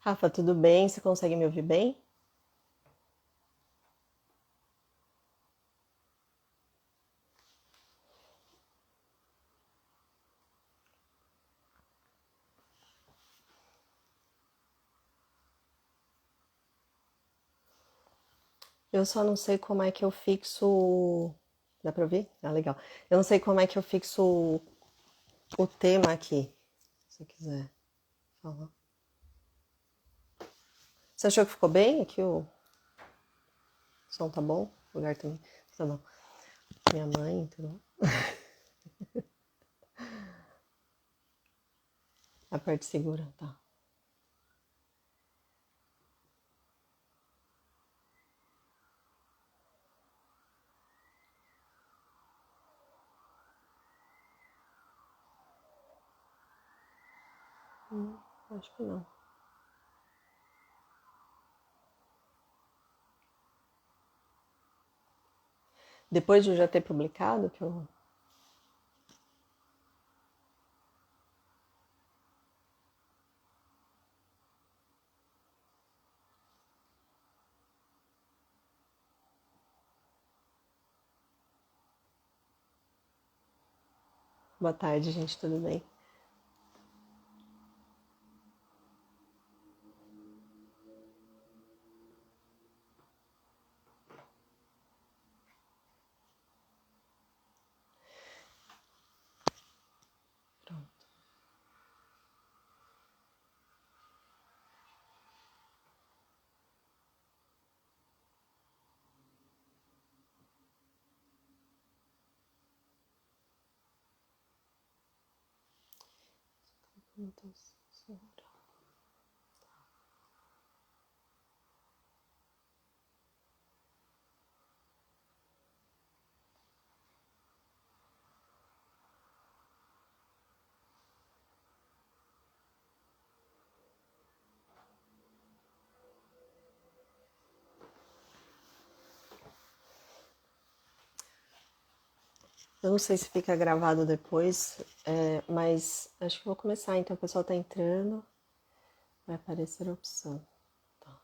Rafa, tudo bem? Você consegue me ouvir bem? Eu só não sei como é que eu fixo. Dá pra ouvir? Ah, legal. Eu não sei como é que eu fixo o tema aqui. Se você quiser falar. Você achou que ficou bem? Aqui o som tá bom? O lugar também. Tá bom. Minha mãe, entendeu? A parte segura, tá. Acho que não. Depois de eu já ter publicado, que eu. Boa tarde, gente, tudo bem? Pronto. Eu não sei se fica gravado depois, mas acho que vou começar. Então, o pessoal tá entrando, vai aparecer a opção. Tá.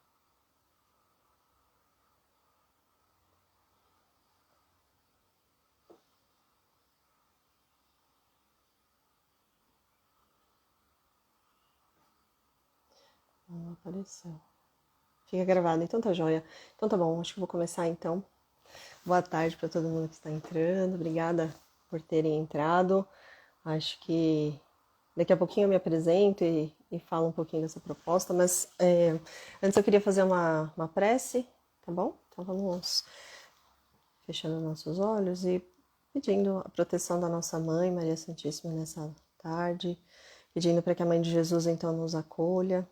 Não apareceu. Fica gravado, então tá joia. Então tá bom, acho que vou começar então. Boa tarde para todo mundo que está entrando. Obrigada por terem entrado. Acho que daqui a pouquinho eu me apresento e falo um pouquinho dessa proposta, mas antes eu queria fazer uma prece, tá bom? Então vamos fechando nossos olhos e pedindo a proteção da nossa mãe, Maria Santíssima, nessa tarde, pedindo para que a mãe de Jesus então nos acolha,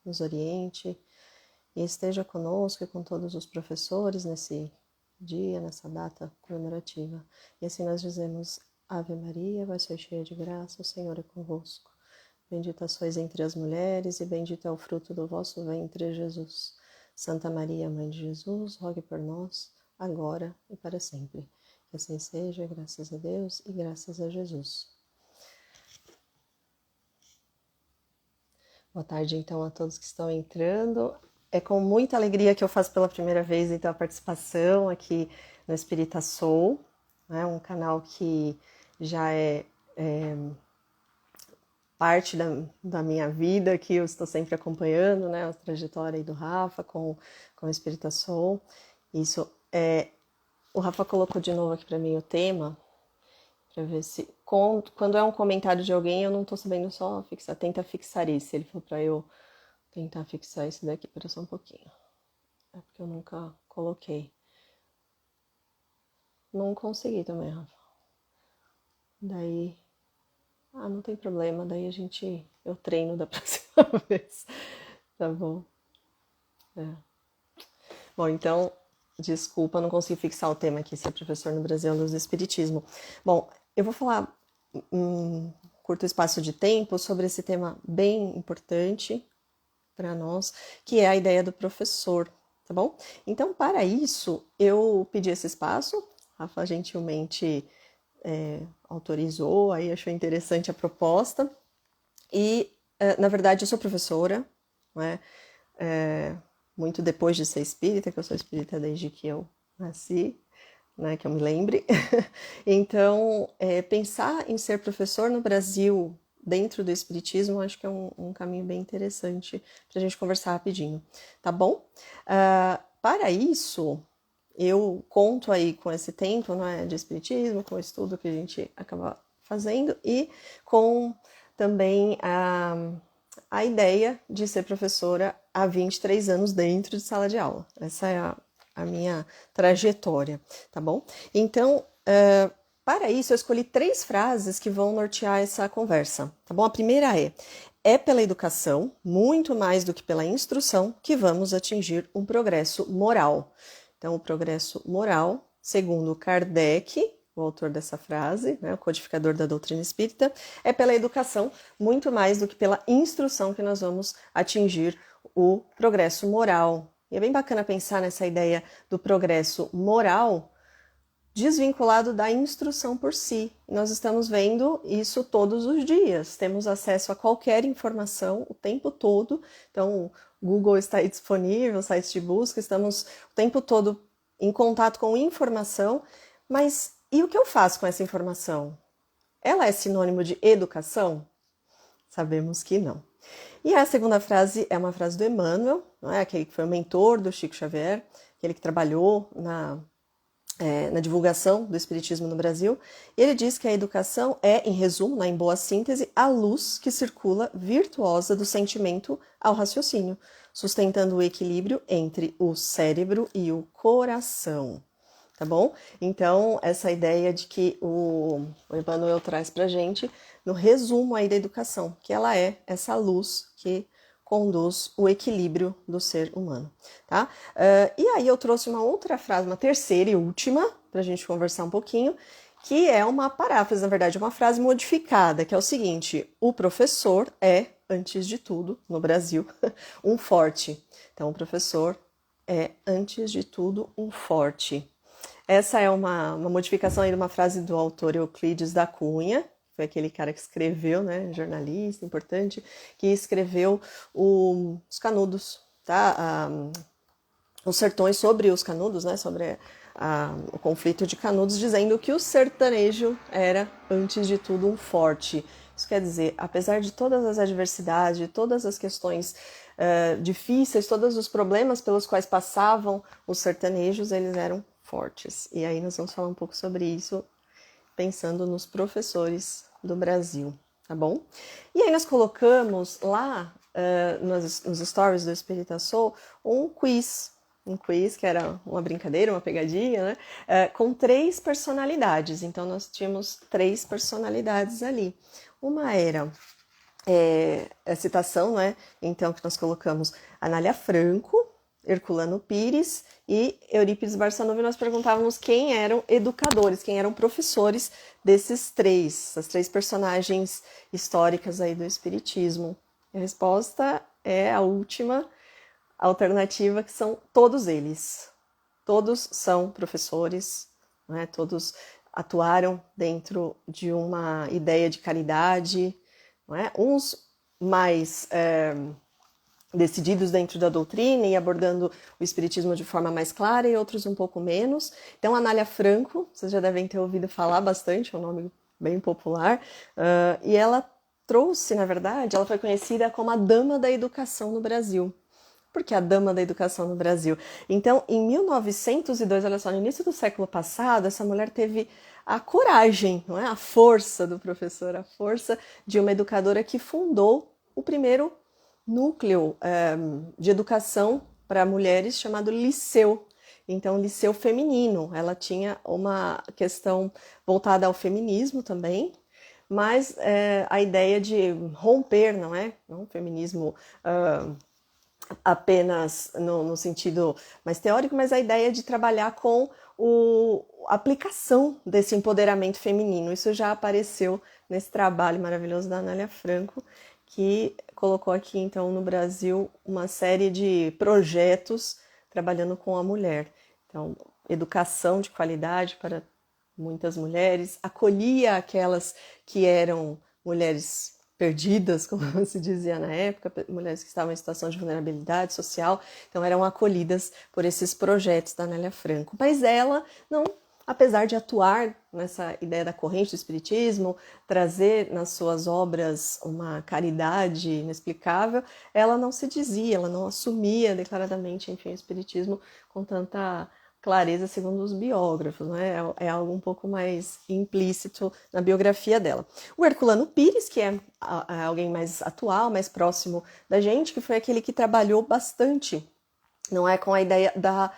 nos oriente e esteja conosco e com todos os professores nesse dia, nessa data comemorativa. E assim nós dizemos: Ave Maria, vós sois cheia de graça, o Senhor é convosco. Bendita sois entre as mulheres e bendito é o fruto do vosso ventre, Jesus. Santa Maria, Mãe de Jesus, rogue por nós, agora e para sempre. Que assim seja, graças a Deus e graças a Jesus. Boa tarde, então, a todos que estão entrando. É com muita alegria que eu faço pela primeira vez, então, a participação aqui no Espírita Soul, né? Um canal que já é parte da minha vida, que eu estou sempre acompanhando, né? A trajetória aí do Rafa com o Espírita Soul. Isso é. O Rafa colocou de novo aqui para mim o tema, para ver se. Quando é um comentário de alguém, eu não estou sabendo só fixar. Tenta fixar isso. Ele falou para eu tentar fixar isso daqui, espera só um pouquinho. É porque eu nunca coloquei. Não consegui também, Rafa. Daí. Ah, não tem problema. Daí eu treino da próxima vez. Tá bom? É. Bom, então, desculpa, não consegui fixar o tema aqui, ser professor no Brasil, luz do Espiritismo. Bom, eu vou falar um curto espaço de tempo sobre esse tema bem importante para nós, que é a ideia do professor, tá bom? Então, para isso, eu pedi esse espaço, a Rafa gentilmente autorizou, aí achou interessante a proposta, e, na verdade, eu sou professora, não é? Muito depois de ser espírita, que eu sou espírita desde que eu nasci, né, que eu me lembre. Então, pensar em ser professor no Brasil, dentro do espiritismo, acho que é um caminho bem interessante para a gente conversar rapidinho, tá bom? Para isso, eu conto aí com esse tempo, né, de espiritismo, com o estudo que a gente acaba fazendo e com também a ideia de ser professora há 23 anos dentro de sala de aula. Essa é a minha trajetória, tá bom? Então, para isso, eu escolhi 3 frases que vão nortear essa conversa, tá bom? A primeira é pela educação, muito mais do que pela instrução, que vamos atingir um progresso moral. Então, o progresso moral, segundo Kardec, o autor dessa frase, né, o codificador da doutrina espírita, é pela educação, muito mais do que pela instrução que nós vamos atingir o progresso moral. E é bem bacana pensar nessa ideia do progresso moral desvinculado da instrução por si. Nós estamos vendo isso todos os dias, temos acesso a qualquer informação o tempo todo, então o Google está aí disponível, sites de busca, estamos o tempo todo em contato com informação, mas e o que eu faço com essa informação? Ela é sinônimo de educação? Sabemos que não. E a segunda frase é uma frase do Emmanuel, não é? Aquele que foi o mentor do Chico Xavier, aquele que trabalhou na divulgação do espiritismo no Brasil, e ele diz que a educação é, em resumo, em boa síntese, a luz que circula virtuosa do sentimento ao raciocínio, sustentando o equilíbrio entre o cérebro e o coração. Tá bom? Então, essa ideia de que o Emmanuel traz pra gente no resumo aí da educação, que ela é essa luz que conduz o equilíbrio do ser humano, tá? E aí eu trouxe uma outra frase, uma terceira e última, pra gente conversar um pouquinho, que é uma paráfrase, na verdade, uma frase modificada, que é o seguinte: o professor é, antes de tudo, no Brasil, um forte. Então, o professor é, antes de tudo, um forte. Essa é uma modificação aí de uma frase do autor Euclides da Cunha, foi aquele cara que escreveu, né, jornalista importante, que escreveu os Canudos, tá? Os sertões sobre os Canudos, né, sobre o conflito de Canudos, dizendo que o sertanejo era, antes de tudo, um forte. Isso quer dizer, apesar de todas as adversidades, de todas as questões difíceis, todos os problemas pelos quais passavam os sertanejos, eles eram fortes. E aí nós vamos falar um pouco sobre isso, pensando nos professores do Brasil, tá bom? E aí nós colocamos lá nos stories do Espírita Soul um quiz que era uma brincadeira, uma pegadinha, né? Com 3 personalidades. Então nós tínhamos 3 personalidades ali. Uma era a citação, né? Então que nós colocamos Anália Franco, Herculano Pires e Eurípides Barçanufo, e nós perguntávamos quem eram educadores, quem eram professores desses 3, essas 3 personagens históricas aí do Espiritismo. E a resposta é a última alternativa, que são todos eles. Todos são professores, né? Todos atuaram dentro de uma ideia de caridade, não é? Uns mais decididos dentro da doutrina e abordando o espiritismo de forma mais clara, e outros um pouco menos. Então, Anália Franco, vocês já devem ter ouvido falar bastante, é um nome bem popular, e ela trouxe, na verdade, ela foi conhecida como a Dama da Educação no Brasil. Por que a Dama da Educação no Brasil? Então, em 1902, olha só, no início do século passado, essa mulher teve a coragem, não é? A força do professor, a força de uma educadora que fundou o primeiro núcleo de educação para mulheres chamado Liceu. Então, Liceu feminino. Ela tinha uma questão voltada ao feminismo também, mas a ideia de romper, não é? Não, feminismo apenas no sentido mais teórico, mas a ideia de trabalhar com a aplicação desse empoderamento feminino. Isso já apareceu nesse trabalho maravilhoso da Anália Franco, que colocou aqui, então, no Brasil, uma série de projetos trabalhando com a mulher. Então, educação de qualidade para muitas mulheres, acolhia aquelas que eram mulheres perdidas, como se dizia na época, mulheres que estavam em situação de vulnerabilidade social, então eram acolhidas por esses projetos da Anélia Franco. Mas ela não, apesar de atuar nessa ideia da corrente do espiritismo, trazer nas suas obras uma caridade inexplicável, ela não se dizia, ela não assumia declaradamente, enfim, o espiritismo com tanta clareza, segundo os biógrafos, né? É algo um pouco mais implícito na biografia dela. O Herculano Pires, que é alguém mais atual, mais próximo da gente, que foi aquele que trabalhou bastante, não é, com a ideia da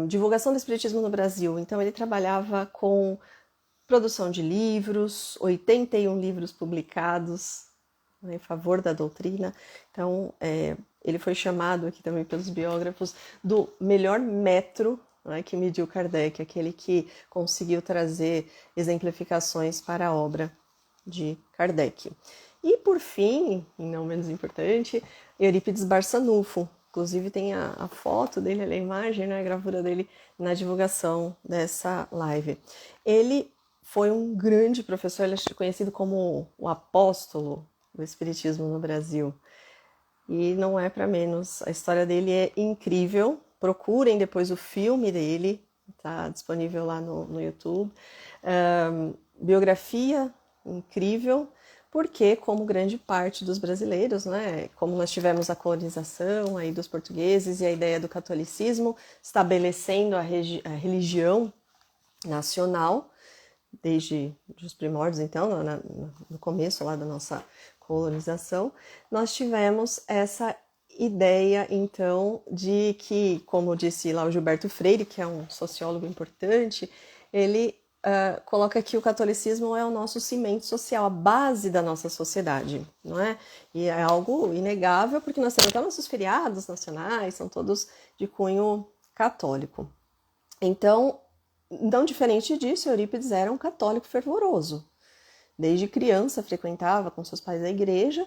divulgação do espiritismo no Brasil. Então ele trabalhava com produção de livros, 81 livros publicados, né, em favor da doutrina. Então ele foi chamado aqui também pelos biógrafos do melhor metro, né, que mediu Kardec, aquele que conseguiu trazer exemplificações para a obra de Kardec. E por fim, e não menos importante, Eurípides Barçanufo. Inclusive tem a foto dele, a imagem, né, a gravura dele na divulgação dessa live. Ele foi um grande professor, ele é conhecido como o apóstolo do espiritismo no Brasil. E não é para menos, a história dele é incrível. Procurem depois o filme dele, está disponível lá no YouTube. Biografia incrível, porque, como grande parte dos brasileiros, né, como nós tivemos a colonização aí dos portugueses e a ideia do catolicismo estabelecendo a religião nacional, desde os primórdios, então, no começo lá da nossa colonização, nós tivemos essa ideia, então, de que, como disse lá o Gilberto Freire, que é um sociólogo importante, ele coloca que o catolicismo é o nosso cimento social, a base da nossa sociedade, não é? E é algo inegável, porque nós temos até nossos feriados nacionais, são todos de cunho católico. Então, não diferente disso, Eurípides era um católico fervoroso. Desde criança frequentava com seus pais a igreja,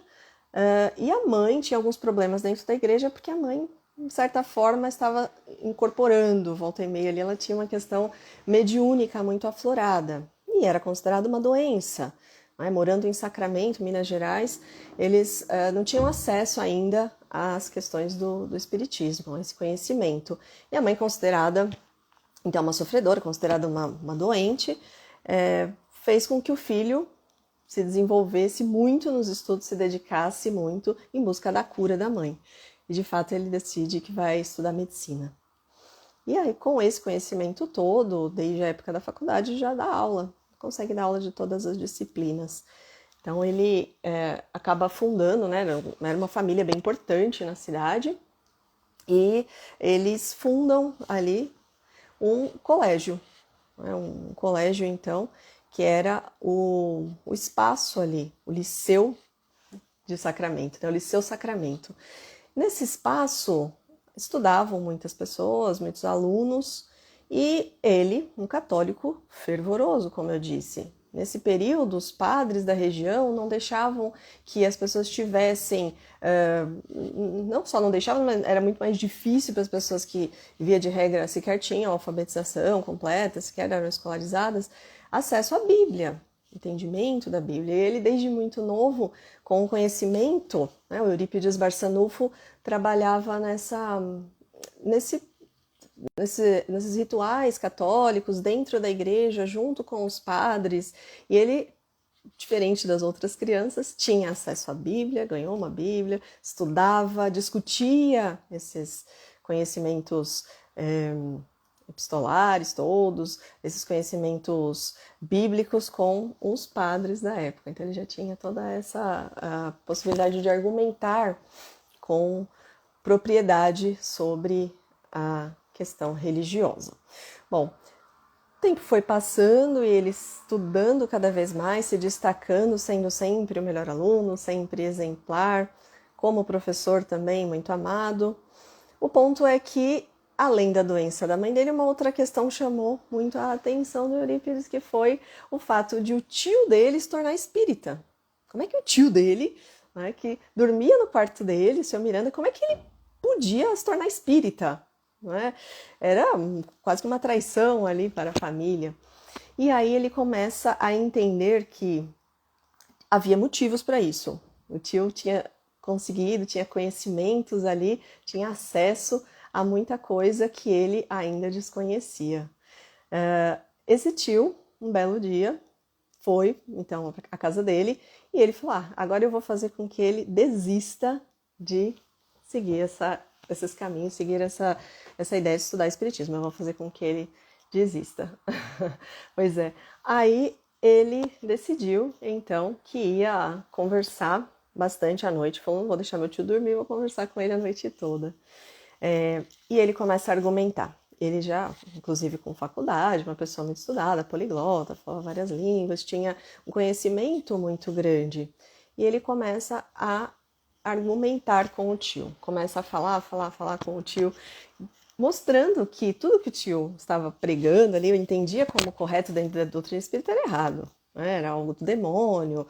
e a mãe tinha alguns problemas dentro da igreja, porque a mãe, de certa forma, estava incorporando, volta e meia ali, ela tinha uma questão mediúnica muito aflorada, e era considerada uma doença. Né? Morando em Sacramento, Minas Gerais, eles não tinham acesso ainda às questões do espiritismo, a esse conhecimento. E a mãe, considerada, então, uma sofredora, considerada uma doente, fez com que o filho se desenvolvesse muito nos estudos, se dedicasse muito em busca da cura da mãe. E, de fato, ele decide que vai estudar medicina. E aí, com esse conhecimento todo, desde a época da faculdade, já dá aula, consegue dar aula de todas as disciplinas. Então, ele acaba fundando, né, era uma família bem importante na cidade, e eles fundam ali um colégio, então, que era o espaço ali, o Liceu de Sacramento, né? O Liceu Sacramento. Nesse espaço estudavam muitas pessoas, muitos alunos, e ele, um católico fervoroso, como eu disse. Nesse período, os padres da região não deixavam que as pessoas tivessem, não só não deixavam, mas era muito mais difícil para as pessoas que, via de regra, sequer tinham alfabetização completa, sequer eram escolarizadas, acesso à Bíblia, entendimento da Bíblia. E ele, desde muito novo, com o conhecimento, né, o Eurípides Barçanufo trabalhava nesses rituais católicos dentro da igreja, junto com os padres, e ele, diferente das outras crianças, tinha acesso à Bíblia, ganhou uma Bíblia, estudava, discutia esses conhecimentos epistolares todos, esses conhecimentos bíblicos com os padres da época. Então ele já tinha toda essa possibilidade de argumentar com propriedade sobre a questão religiosa. Bom, o tempo foi passando e ele estudando cada vez mais, se destacando, sendo sempre o melhor aluno, sempre exemplar, como professor também muito amado. O ponto é que, além da doença da mãe dele, uma outra questão chamou muito a atenção do Eurípides, que foi o fato de o tio dele se tornar espírita. Como é que o tio dele, né, que dormia no quarto dele, o seu Miranda, como é que ele podia se tornar espírita? Né? Era quase que uma traição ali para a família. E aí ele começa a entender que havia motivos para isso. O tio tinha conseguido, tinha conhecimentos ali, tinha acesso a muita coisa que ele ainda desconhecia. Esse tio, um belo dia, foi então à casa dele e ele falou: agora eu vou fazer com que ele desista de seguir esses caminhos, seguir essa ideia de estudar espiritismo. Eu vou fazer com que ele desista. Pois é. Aí ele decidiu então que ia conversar bastante à noite, falou: não vou deixar meu tio dormir, vou conversar com ele a noite toda. E ele começa a argumentar. Ele já, inclusive com faculdade, uma pessoa muito estudada, poliglota, falava várias línguas, tinha um conhecimento muito grande. E ele começa a argumentar com o tio, começa a falar com o tio, mostrando que tudo que o tio estava pregando ali, eu entendia como correto dentro da doutrina espírita era errado, né? Era algo do demônio,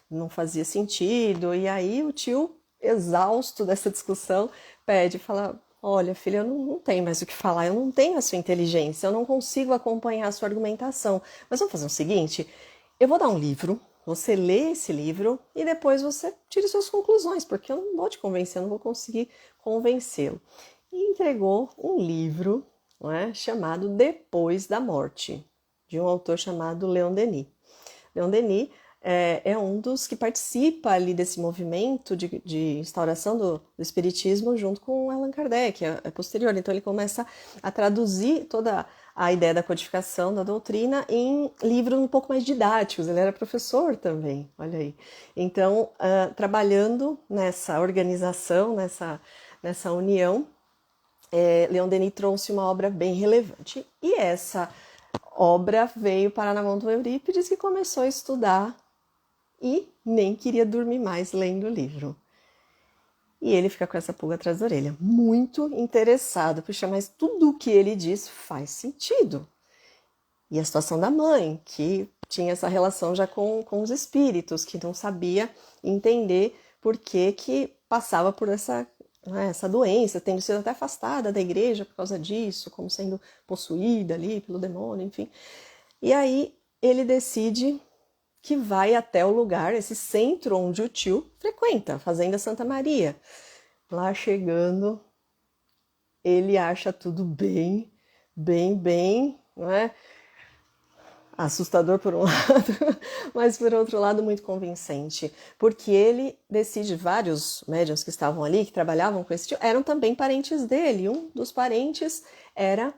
não fazia sentido. E aí o tio, exausto dessa discussão, pede, fala: olha, filha, eu não tenho mais o que falar, eu não tenho a sua inteligência, eu não consigo acompanhar a sua argumentação. Mas vamos fazer o seguinte, eu vou dar um livro, você lê esse livro e depois você tira suas conclusões, porque eu não vou te convencer, eu não vou conseguir convencê-lo. E entregou um livro, não é, chamado Depois da Morte, de um autor chamado Leon Denis. Leon Denis é um dos que participa ali desse movimento de instauração do espiritismo junto com Allan Kardec, é posterior. Então ele começa a traduzir toda a ideia da codificação da doutrina em livros um pouco mais didáticos. Ele era professor também, olha aí. Então, trabalhando nessa organização, nessa união, Leon Denis trouxe uma obra bem relevante. E essa obra veio parar na mão do Eurípides, que começou a estudar e nem queria dormir mais lendo o livro. E ele fica com essa pulga atrás da orelha, muito interessado. Puxa, mas tudo o que ele diz faz sentido. E a situação da mãe, que tinha essa relação já com os espíritos, que não sabia entender por que passava por essa doença, tendo sido até afastada da igreja por causa disso, como sendo possuída ali pelo demônio, enfim. E aí ele decide que vai até o lugar, esse centro onde o tio frequenta, a Fazenda Santa Maria. Lá chegando, ele acha tudo bem, não é? Assustador por um lado, mas por outro lado muito convincente, porque ele decide, vários médiuns que estavam ali, que trabalhavam com esse tio, eram também parentes dele. Um dos parentes era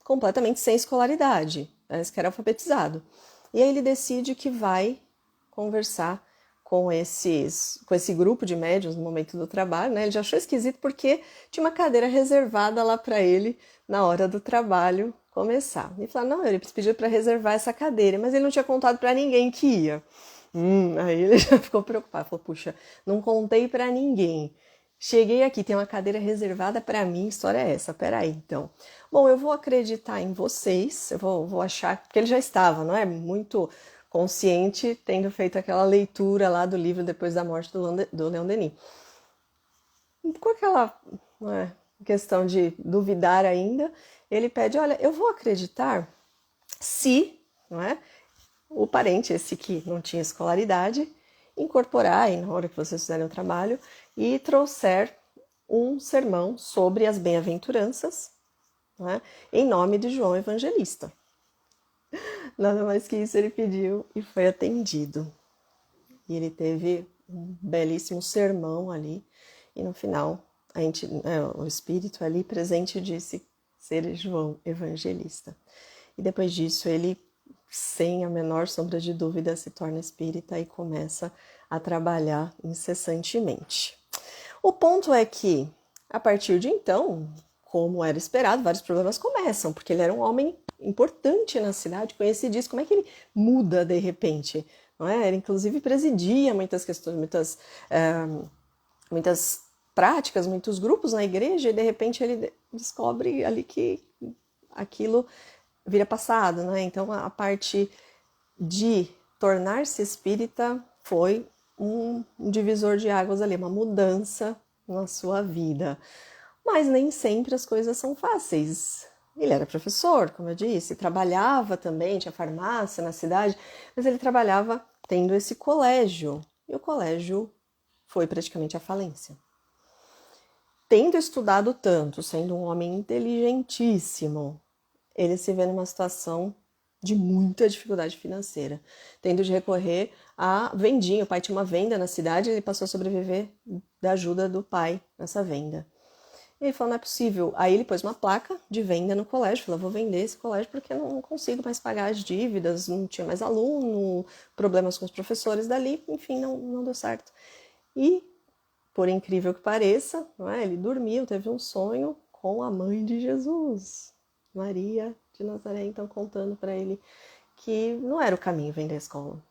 completamente sem escolaridade, parece que era alfabetizado. E aí ele decide que vai conversar com esse grupo de médiuns no momento do trabalho, né? Ele já achou esquisito porque tinha uma cadeira reservada lá para ele na hora do trabalho começar. E falou: não, ele pediu para reservar essa cadeira, mas ele não tinha contado para ninguém que ia. Aí ele já ficou preocupado, falou: puxa, não contei para ninguém. Cheguei aqui, tem uma cadeira reservada para mim, história é essa? Peraí, então. Bom, eu vou acreditar em vocês, eu vou achar, porque ele já estava, não é? Muito consciente, tendo feito aquela leitura lá do livro Depois da Morte do Leon Denis. Com aquela questão de duvidar ainda, ele pede: olha, eu vou acreditar se, não é, o parente, esse que não tinha escolaridade, incorporar aí na hora que vocês fizerem o trabalho e trouxer um sermão sobre as bem-aventuranças, não é, em nome de João Evangelista. Nada mais que isso ele pediu e foi atendido. E ele teve um belíssimo sermão ali. E no final, o espírito ali presente disse ser João Evangelista. E depois disso, ele, sem a menor sombra de dúvida, se torna espírita e começa a trabalhar incessantemente. O ponto é que, a partir de então, como era esperado, vários problemas começam, porque ele era um homem importante na cidade, conhecidíssimo. Como é que ele muda de repente? Não é? Ele, inclusive, presidia muitas questões, muitas práticas, muitos grupos na igreja, e de repente ele descobre ali que aquilo vira passado, né? Então a parte de tornar-se espírita foi um divisor de águas ali, uma mudança na sua vida. Mas nem sempre as coisas são fáceis. Ele era professor, como eu disse, trabalhava também, tinha farmácia na cidade, mas ele trabalhava tendo esse colégio. E o colégio foi praticamente à falência. Tendo estudado tanto, sendo um homem inteligentíssimo, ele se vê numa situação de muita dificuldade financeira, tendo de recorrer a vendinha. O pai tinha uma venda na cidade e ele passou a sobreviver da ajuda do pai nessa venda. E ele falou, não é possível. Aí ele pôs uma placa de venda no colégio, falou, vou vender esse colégio porque não consigo mais pagar as dívidas, não tinha mais aluno, problemas com os professores dali, enfim, não deu certo. E, por incrível que pareça, não é? Ele dormiu, teve um sonho com a mãe de Jesus, Maria de Nazaré, então contando para ele que não era o caminho vender a escola,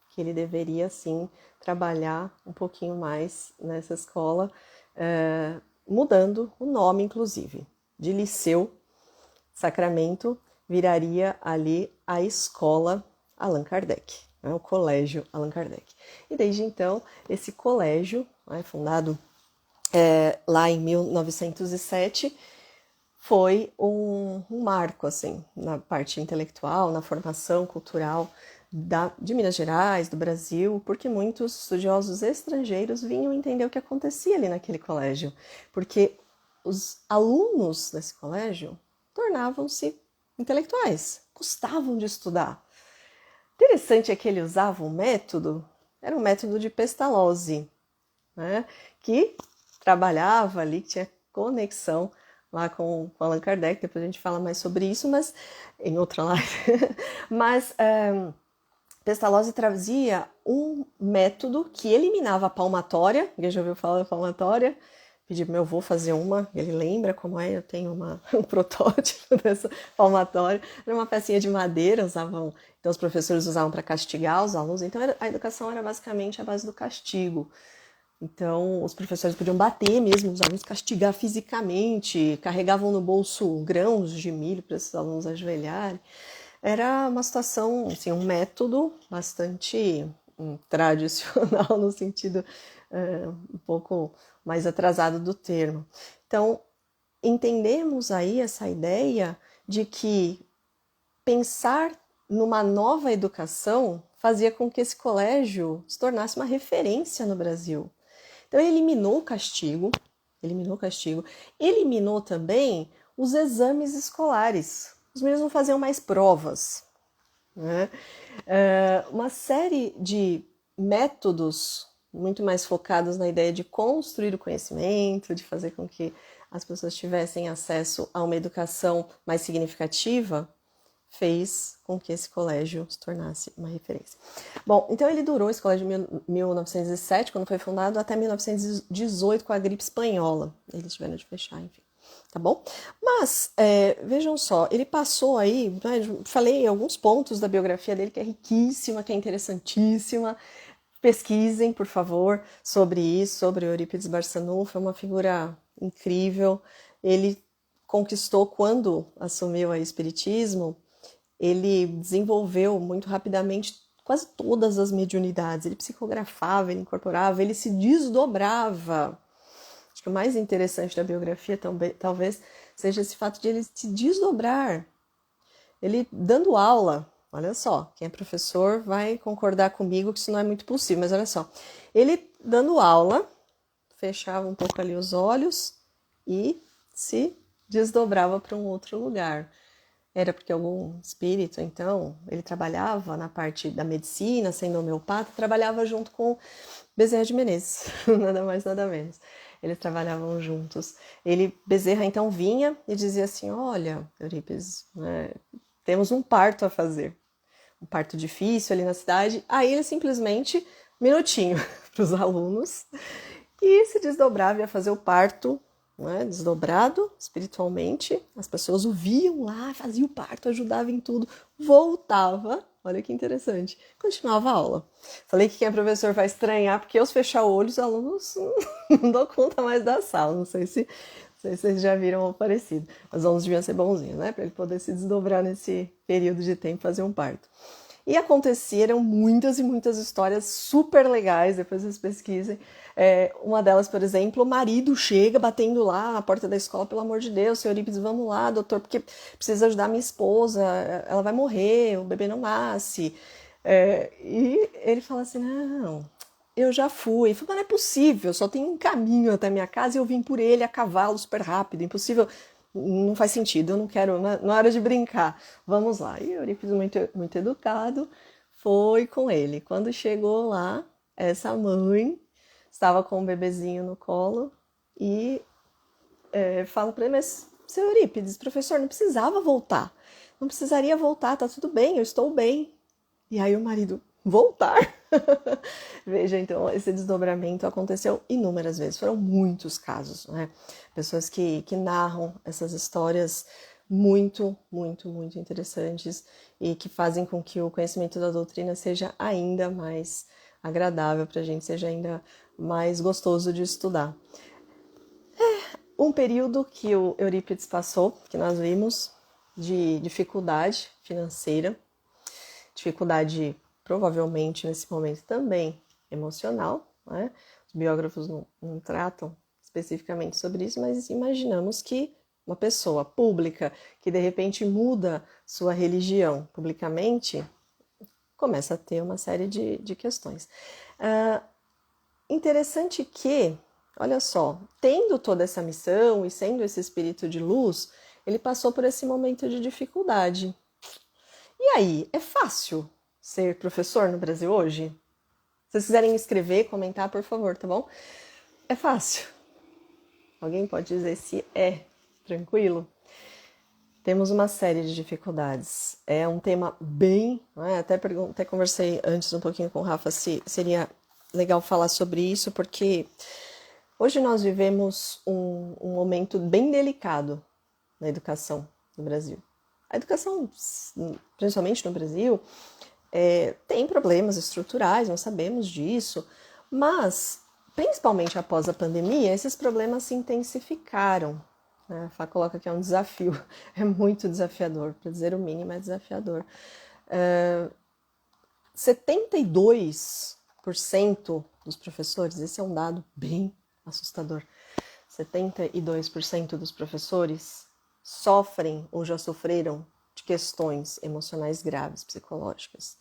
que ele deveria sim trabalhar um pouquinho mais nessa escola, mudando o nome inclusive, de Liceu Sacramento viraria ali a escola Allan Kardec, né, o colégio Allan Kardec. E desde então esse colégio, né, fundado lá em 1907, foi um marco, assim, na parte intelectual, na formação cultural de Minas Gerais, do Brasil, porque muitos estudiosos estrangeiros vinham entender o que acontecia ali naquele colégio, porque os alunos desse colégio tornavam-se intelectuais, gostavam de estudar. Interessante é que ele usava um método, era um método de Pestalozzi, né, que trabalhava ali, que tinha conexão lá com Allan Kardec, depois a gente fala mais sobre isso, mas em outra live. Mas Pestalozzi trazia um método que eliminava a palmatória. Alguém já ouviu falar da palmatória? Pedi pro meu avô fazer uma, ele lembra como é, eu tenho um protótipo dessa palmatória. Era uma pecinha de madeira, então os professores usavam para castigar os alunos, então a educação era basicamente a base do castigo. Então, os professores podiam bater mesmo, os alunos castigar fisicamente, carregavam no bolso grãos de milho para esses alunos ajoelharem. Era uma situação, assim, um método bastante tradicional, no sentido um pouco mais atrasado do termo. Então, entendemos aí essa ideia de que pensar numa nova educação fazia com que esse colégio se tornasse uma referência no Brasil. Então ele eliminou o castigo, eliminou também os exames escolares. Os meninos não faziam mais provas, né? Uma série de métodos muito mais focados na ideia de construir o conhecimento, de fazer com que as pessoas tivessem acesso a uma educação mais significativa, fez com que esse colégio se tornasse uma referência. Bom, então ele durou, esse colégio, de 1907, quando foi fundado, até 1918, com a gripe espanhola. Eles tiveram de fechar, enfim. Tá bom? Mas, vejam só, ele passou aí, né, falei alguns pontos da biografia dele, que é riquíssima, que é interessantíssima. Pesquisem, por favor, sobre isso, sobre Eurípides Barçanufo, é uma figura incrível. Ele conquistou, quando assumiu o espiritismo, ele desenvolveu muito rapidamente quase todas as mediunidades. Ele psicografava, ele incorporava, ele se desdobrava. Acho que o mais interessante da biografia talvez seja esse fato de ele se desdobrar. Ele dando aula, olha só, quem é professor vai concordar comigo que isso não é muito possível, mas olha só. Ele dando aula, fechava um pouco ali os olhos e se desdobrava para um outro lugar. Era porque algum espírito, então, ele trabalhava na parte da medicina, sendo homeopata, trabalhava junto com Bezerra de Menezes, nada mais, nada menos. Eles trabalhavam juntos. Bezerra, então, vinha e dizia assim, olha, Eurípides, né, temos um parto a fazer. Um parto difícil ali na cidade. Aí ele simplesmente, minutinho para os alunos, e se desdobrava e ia fazer o parto, né, desdobrado espiritualmente, as pessoas o viam lá, fazia o parto, ajudava em tudo, voltava, olha que interessante, continuava a aula. Falei que quem é professor vai estranhar, porque aos fechar o olho, os alunos não dão conta mais da sala, não sei se vocês já viram algo parecido, mas os alunos deviam ser bonzinhos, né, para ele poder se desdobrar nesse período de tempo, fazer um parto. E aconteceram muitas e muitas histórias super legais, depois vocês pesquisem. Uma delas, por exemplo, o marido chega batendo lá na porta da escola, pelo amor de Deus, senhor Eurípides, vamos lá, doutor, porque precisa ajudar minha esposa, ela vai morrer, o bebê não nasce. E ele fala assim, não, eu já fui. Eu falei, mas não é possível, só tem um caminho até minha casa e eu vim por ele a cavalo super rápido, impossível, não faz sentido, eu não quero, não é hora de brincar, vamos lá. E o Eurípides, muito educado, foi com ele. Quando chegou lá, essa mãe estava com um bebezinho no colo e fala para ele, mas seu Eurípides, professor, não precisava voltar, não precisaria voltar, tá tudo bem, eu estou bem. E aí o marido, voltar? Veja, então, esse desdobramento aconteceu inúmeras vezes, foram muitos casos, né? Pessoas que narram essas histórias muito, muito, muito interessantes e que fazem com que o conhecimento da doutrina seja ainda mais agradável para a gente, seja ainda mais gostoso de estudar. Um período que o Eurípides passou, que nós vimos, de dificuldade financeira, dificuldade provavelmente nesse momento também emocional, né? Os biógrafos não tratam especificamente sobre isso, mas imaginamos que uma pessoa pública que de repente muda sua religião publicamente começa a ter uma série de questões. Interessante que, olha só, tendo toda essa missão e sendo esse espírito de luz, ele passou por esse momento de dificuldade. E aí, é fácil ser professor no Brasil hoje? Se vocês quiserem escrever, comentar, por favor, tá bom? É fácil. Alguém pode dizer se é tranquilo? Temos uma série de dificuldades. É um tema bem... Né? Até conversei antes um pouquinho com o Rafa se seria legal falar sobre isso, porque hoje nós vivemos um momento bem delicado na educação no Brasil. A educação, principalmente no Brasil, tem problemas estruturais, nós sabemos disso, mas, principalmente após a pandemia, esses problemas se intensificaram. A Fá coloca que é um desafio, é muito desafiador, para dizer o mínimo é desafiador. 72% dos professores, esse é um dado bem assustador, 72% dos professores sofrem ou já sofreram de questões emocionais graves, psicológicas,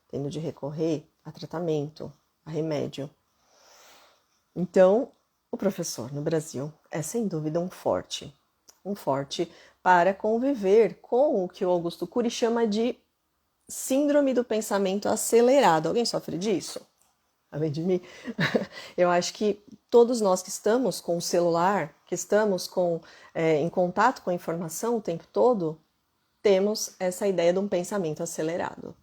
tendo de recorrer a tratamento, a remédio. Então, o professor no Brasil é sem dúvida um forte para conviver com o que o Augusto Cury chama de síndrome do pensamento acelerado. Alguém sofre disso? Além de mim? Eu acho que todos nós que estamos com o celular, que estamos em contato com a informação o tempo todo, temos essa ideia de um pensamento acelerado.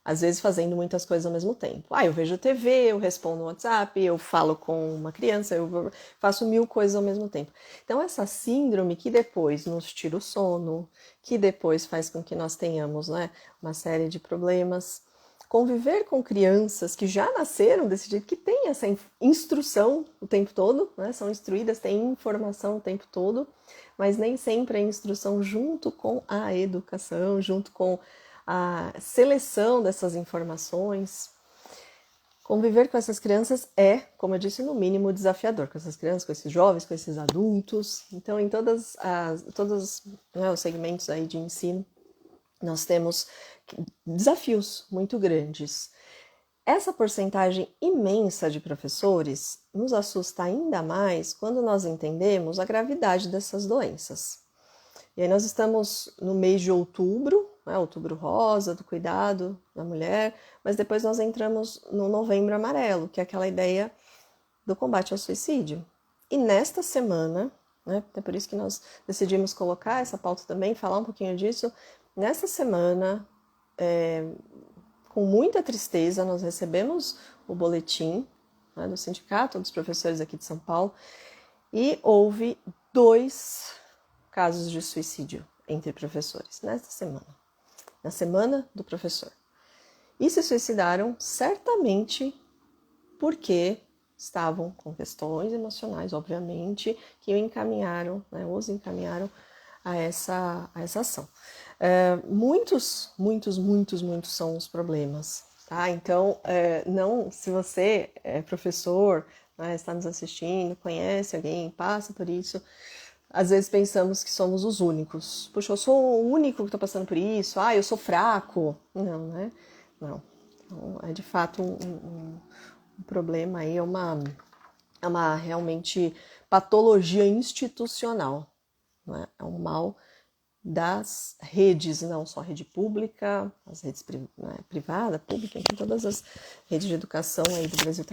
Às vezes fazendo muitas coisas ao mesmo tempo. Eu vejo TV, eu respondo no WhatsApp, eu falo com uma criança, eu faço 1000 coisas ao mesmo tempo. Então essa síndrome que depois nos tira o sono, que depois faz com que nós tenhamos, né, uma série de problemas. Conviver com crianças que já nasceram desse jeito, que têm essa instrução o tempo todo, né, são instruídas, têm informação o tempo todo, mas nem sempre a instrução junto com a educação, junto com a seleção dessas informações. Conviver com essas crianças é, como eu disse, no mínimo desafiador, com essas crianças, com esses jovens, com esses adultos. Então, em todos os segmentos aí de ensino, nós temos desafios muito grandes. Essa porcentagem imensa de professores nos assusta ainda mais quando nós entendemos a gravidade dessas doenças. E aí nós estamos no mês de outubro, né, outubro rosa, do cuidado da mulher, mas depois nós entramos no novembro amarelo, que é aquela ideia do combate ao suicídio. E nesta semana, né, é por isso que nós decidimos colocar essa pauta também, falar um pouquinho disso, nessa semana, com muita tristeza, nós recebemos o boletim, né, do Sindicato dos Professores aqui de São Paulo, e houve 2 casos de suicídio entre professores nesta semana, na semana do professor. E se suicidaram certamente porque estavam com questões emocionais, obviamente, que os encaminharam a essa ação. Muitos são os problemas, tá? Então, se você é professor, né, está nos assistindo, conhece alguém, passa por isso, às vezes pensamos que somos os únicos. Puxa, eu sou o único que está passando por isso. Eu sou fraco. Não, né? Não. Então, é de fato um problema aí, é uma realmente patologia institucional, né? É um mal das redes, não só a rede pública, as redes privada, pública, enfim, todas as redes de educação aí do Brasil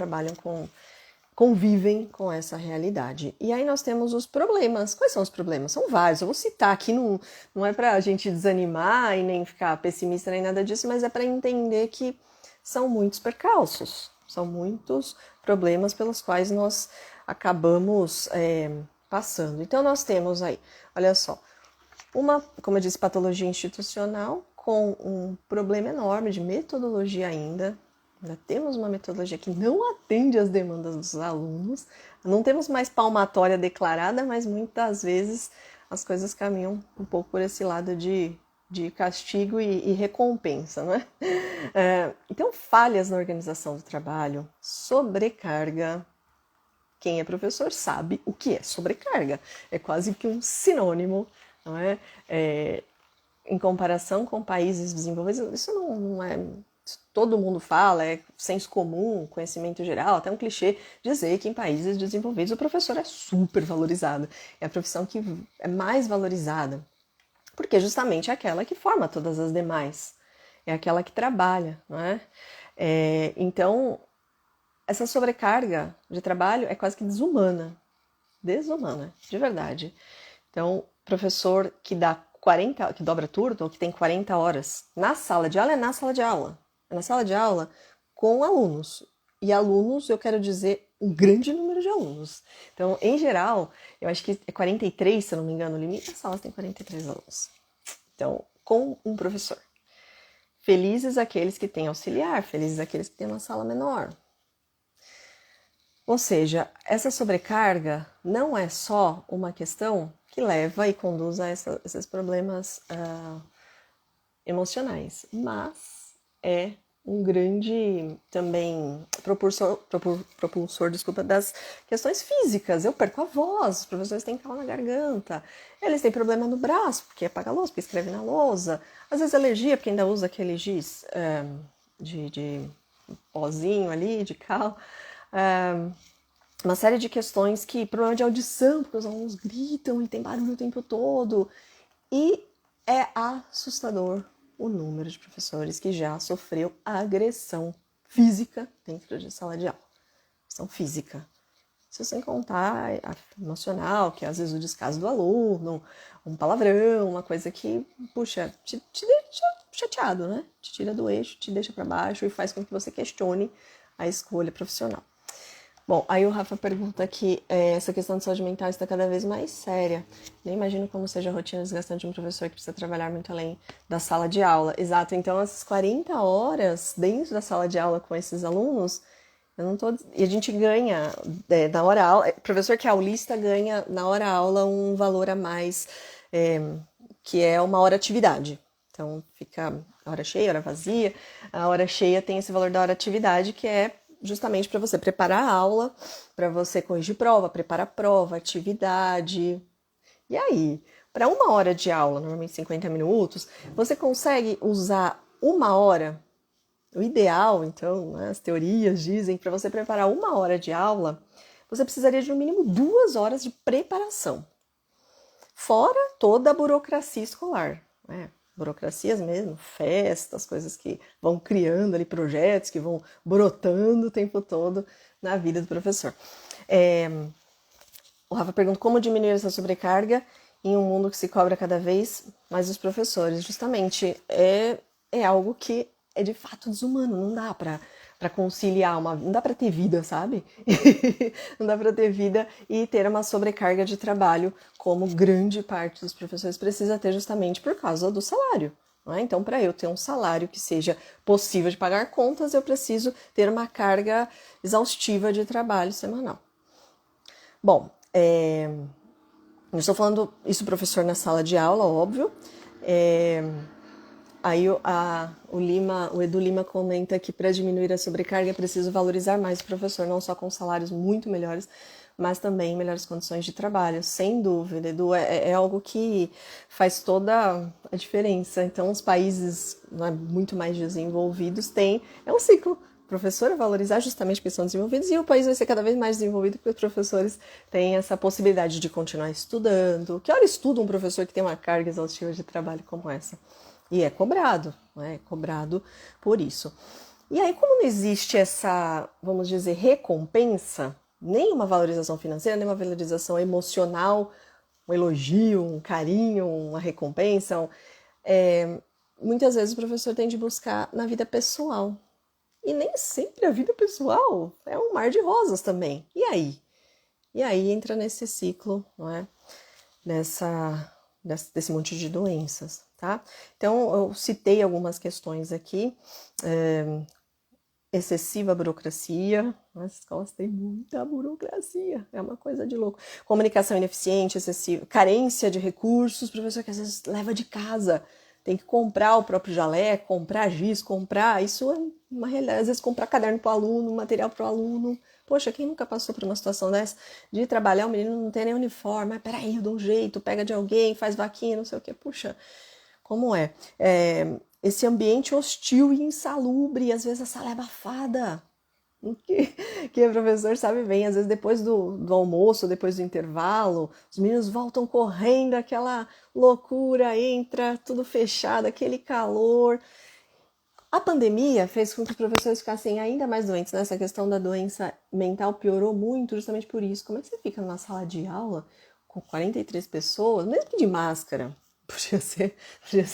convivem com essa realidade. E aí nós temos os problemas. Quais são os problemas? São vários. Eu vou citar aqui, não é para a gente desanimar e nem ficar pessimista nem nada disso, mas é para entender que são muitos percalços, são muitos problemas pelos quais nós acabamos passando. Então nós temos aí, olha só, como eu disse, patologia institucional com um problema enorme de metodologia ainda temos uma metodologia que não atende às demandas dos alunos, não temos mais palmatória declarada, mas muitas vezes as coisas caminham um pouco por esse lado de castigo e recompensa, não é? Então, falhas na organização do trabalho, sobrecarga. Quem é professor sabe o que é sobrecarga. É quase que um sinônimo, não é? Em comparação com países desenvolvidos, isso não é... Todo mundo fala, é senso comum, conhecimento geral, até um clichê dizer que em países desenvolvidos o professor é super valorizado. É a profissão que é mais valorizada, porque justamente é aquela que forma todas as demais, é aquela que trabalha, não é? Então, essa sobrecarga de trabalho é quase que desumana, de verdade. Então, professor que dá 40, que dobra turno, ou que tem 40 horas na sala de aula, é na sala de aula. É na sala de aula com alunos. E alunos, eu quero dizer, um grande número de alunos. Então, em geral, eu acho que é 43, se eu não me engano, o limite das salas tem 43 alunos. Então, com um professor. Felizes aqueles que têm auxiliar, felizes aqueles que têm uma sala menor. Ou seja, essa sobrecarga não é só uma questão que leva e conduz a esses problemas emocionais, mas é um grande também propulsor, das questões físicas. Eu perco a voz, os professores têm calo na garganta, eles têm problema no braço, porque apaga a lousa, porque escreve na lousa, às vezes alergia, porque ainda usa aquele giz de pozinho ali, de cal. Uma série de questões que, problema de audição, porque os alunos gritam e tem barulho o tempo todo. E é assustador o número de professores que já sofreu agressão física dentro de sala de aula. Agressão física. Isso sem contar a emocional, que é às vezes o descaso do aluno, um palavrão, uma coisa que, puxa, te deixa chateado, né? Te tira do eixo, te deixa para baixo e faz com que você questione a escolha profissional. Bom, aí o Rafa pergunta que essa questão de saúde mental está cada vez mais séria. Nem imagino como seja a rotina desgastante de um professor que precisa trabalhar muito além da sala de aula. Exato, então essas 40 horas dentro da sala de aula com esses alunos, e a gente ganha na hora aula, professor que é aulista ganha na hora aula um valor a mais, que é uma hora atividade. Então fica a hora cheia, a hora vazia. A hora cheia tem esse valor da hora atividade, que é justamente para você preparar a aula, para você corrigir prova, preparar prova, atividade. E aí, para uma hora de aula, normalmente 50 minutos, você consegue usar uma hora? O ideal, então, né, as teorias dizem que para você preparar uma hora de aula, você precisaria de no mínimo 2 horas de preparação. Fora toda a burocracia escolar, né? Burocracias mesmo, festas, coisas que vão criando ali, projetos que vão brotando o tempo todo na vida do professor. O Rafa pergunta como diminuir essa sobrecarga em um mundo que se cobra cada vez mais os professores. Justamente, é algo que é de fato desumano, não dá para conciliar, não dá para ter vida, sabe? Não dá para ter vida e ter uma sobrecarga de trabalho como grande parte dos professores precisa ter justamente por causa do salário. Não é? Então, para eu ter um salário que seja possível de pagar contas, eu preciso ter uma carga exaustiva de trabalho semanal. Bom, eu estou falando isso professor na sala de aula, óbvio. Aí o Edu Lima comenta que para diminuir a sobrecarga é preciso valorizar mais o professor, não só com salários muito melhores, mas também melhores condições de trabalho, sem dúvida, Edu, é algo que faz toda a diferença. Então, os países, né, muito mais desenvolvidos é um ciclo. O professor é valorizar justamente porque são desenvolvidos e o país vai ser cada vez mais desenvolvido porque os professores têm essa possibilidade de continuar estudando. Que hora estuda um professor que tem uma carga exaustiva de trabalho como essa? E é cobrado, né? É cobrado por isso. E aí, como não existe essa, vamos dizer, recompensa, nem uma valorização financeira, nem uma valorização emocional, um elogio, um carinho, uma recompensa, muitas vezes o professor tem de buscar na vida pessoal. E nem sempre a vida pessoal é um mar de rosas também. E aí? E aí entra nesse ciclo, não é? Desse monte de doenças, tá? Então, eu citei algumas questões aqui. Excessiva burocracia. As escolas têm muita burocracia, é uma coisa de louco. Comunicação ineficiente, excessiva, carência de recursos, professor que às vezes leva de casa, tem que comprar o próprio jaleco, comprar giz, isso é uma realidade. Às vezes comprar caderno para o aluno, material para o aluno. Poxa, quem nunca passou por uma situação dessa de trabalhar, o menino não tem nem uniforme, mas peraí, eu dou um jeito, pega de alguém, faz vaquinha, não sei o que, puxa, como é? Esse ambiente hostil e insalubre, às vezes a sala é abafada, que o professor sabe bem, às vezes depois do almoço, depois do intervalo, os meninos voltam correndo, aquela loucura, entra tudo fechado, aquele calor. A pandemia fez com que os professores ficassem ainda mais doentes, né? Essa questão da doença mental piorou muito justamente por isso. Como é que você fica numa sala de aula com 43 pessoas, mesmo que de máscara? Podia ser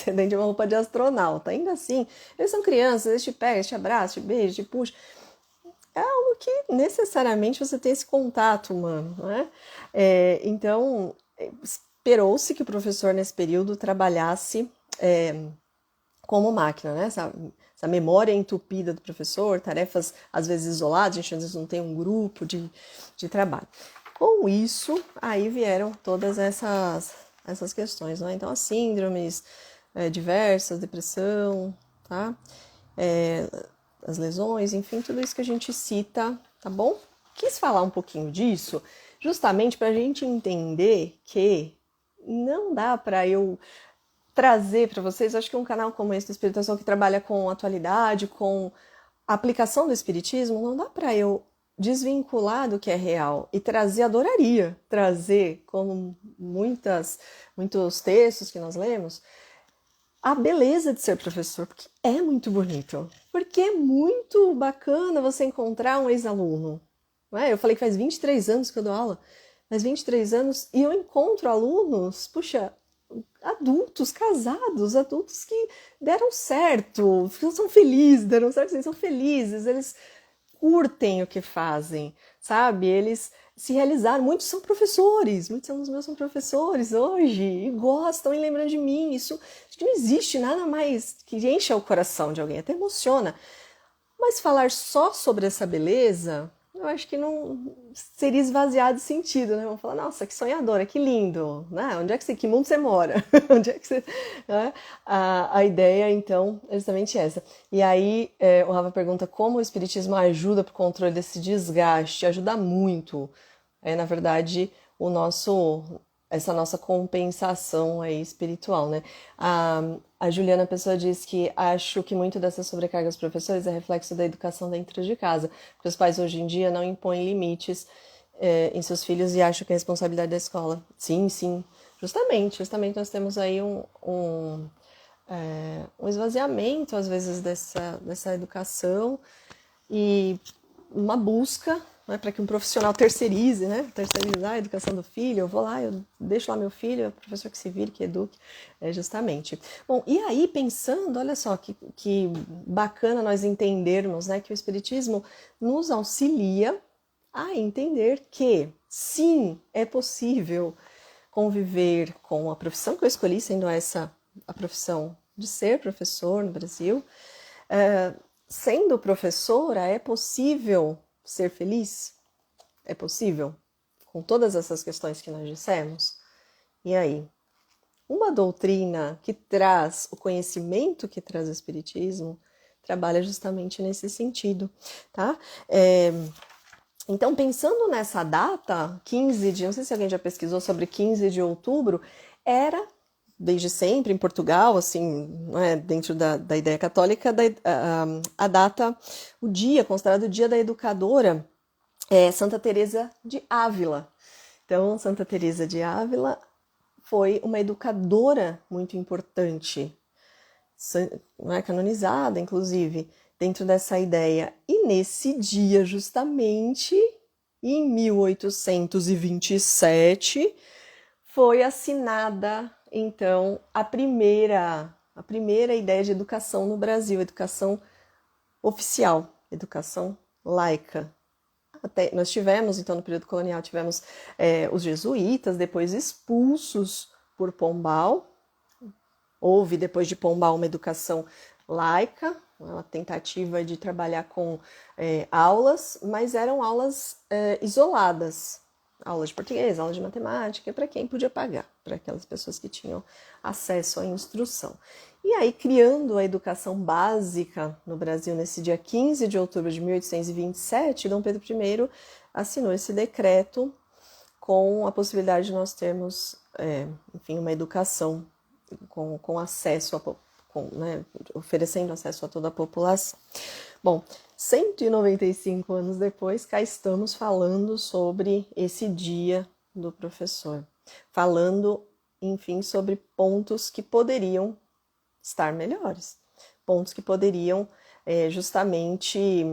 dentro de uma roupa de astronauta. Ainda assim, eles são crianças, eles te pegam, te abraçam, te beijam, te puxam. É algo que necessariamente você tem esse contato humano, né? Então, esperou-se que o professor nesse período trabalhasse como máquina, né? Essa memória entupida do professor, tarefas às vezes isoladas, a gente às vezes não tem um grupo de trabalho. Com isso, aí vieram todas essas questões, né? Então, as síndromes diversas, depressão, tá? As lesões, enfim, tudo isso que a gente cita, tá bom? Quis falar um pouquinho disso justamente para a gente entender que não dá para eu trazer para vocês, acho que um canal como esse do Espiritação que trabalha com atualidade, com a aplicação do Espiritismo, não dá para eu desvincular do que é real e trazer, adoraria trazer, como muitos textos que nós lemos, a beleza de ser professor, porque é muito bonito, porque é muito bacana você encontrar um ex-aluno. Eu falei que faz 23 anos que eu dou aula, faz 23 anos e eu encontro alunos, puxa, adultos, casados, adultos que deram certo, são felizes, deram certo, sim, são felizes, eles curtem o que fazem, sabe? Eles se realizaram, muitos são professores, muitos alunos meus são professores hoje e gostam e lembram de mim. Isso acho que não existe nada mais que encha o coração de alguém, até emociona. Mas falar só sobre essa beleza, eu acho que não seria esvaziado de sentido, né? Vamos falar, nossa, que sonhadora, que lindo, né? Onde é que mundo você mora? Onde é que você... Né? A ideia, então, é justamente essa. E aí, o Rafa pergunta como o Espiritismo ajuda para o controle desse desgaste. Ajuda muito. Na verdade, essa nossa compensação aí espiritual, né? A Juliana Pessoa diz que acho que muito dessa sobrecarga dos professores é reflexo da educação dentro de casa, porque os pais hoje em dia não impõem limites em seus filhos e acham que é responsabilidade da escola. Sim, sim, justamente nós temos aí um esvaziamento, às vezes, dessa educação e uma busca, né, para que um profissional terceirize, né, terceirizar a educação do filho. Eu vou lá, eu deixo lá meu filho, é o professor que se vire, que eduque, justamente. Bom, e aí pensando, olha só que bacana nós entendermos, né, que o Espiritismo nos auxilia a entender que, sim, é possível conviver com a profissão que eu escolhi, sendo essa a profissão de ser professor no Brasil. Sendo professora, é possível ser feliz? É possível? Com todas essas questões que nós dissemos? E aí? Uma doutrina que traz o conhecimento que traz o Espiritismo trabalha justamente nesse sentido, tá? Então, pensando nessa data, 15 de, não sei se alguém já pesquisou sobre 15 de outubro, era, desde sempre, em Portugal, assim, né, dentro da ideia católica, a data, o dia, considerado o dia da educadora, Santa Teresa de Ávila. Então, Santa Teresa de Ávila foi uma educadora muito importante, né, canonizada, inclusive, dentro dessa ideia. E nesse dia, justamente, em 1827, foi assinada, então, a primeira ideia de educação no Brasil, educação oficial, educação laica. Até, nós tivemos, então, no período colonial, tivemos os jesuítas, depois expulsos por Pombal. Houve, depois de Pombal, uma educação laica, uma tentativa de trabalhar com aulas, mas eram aulas isoladas. Aulas de português, aulas de matemática, para quem podia pagar, para aquelas pessoas que tinham acesso à instrução. E aí, criando a educação básica no Brasil, nesse dia 15 de outubro de 1827, Dom Pedro I assinou esse decreto com a possibilidade de nós termos, enfim, uma educação com acesso, né, oferecendo acesso a toda a população. Bom, 195 anos depois, cá estamos falando sobre esse dia do professor. Falando, enfim, sobre pontos que poderiam estar melhores. Pontos que poderiam justamente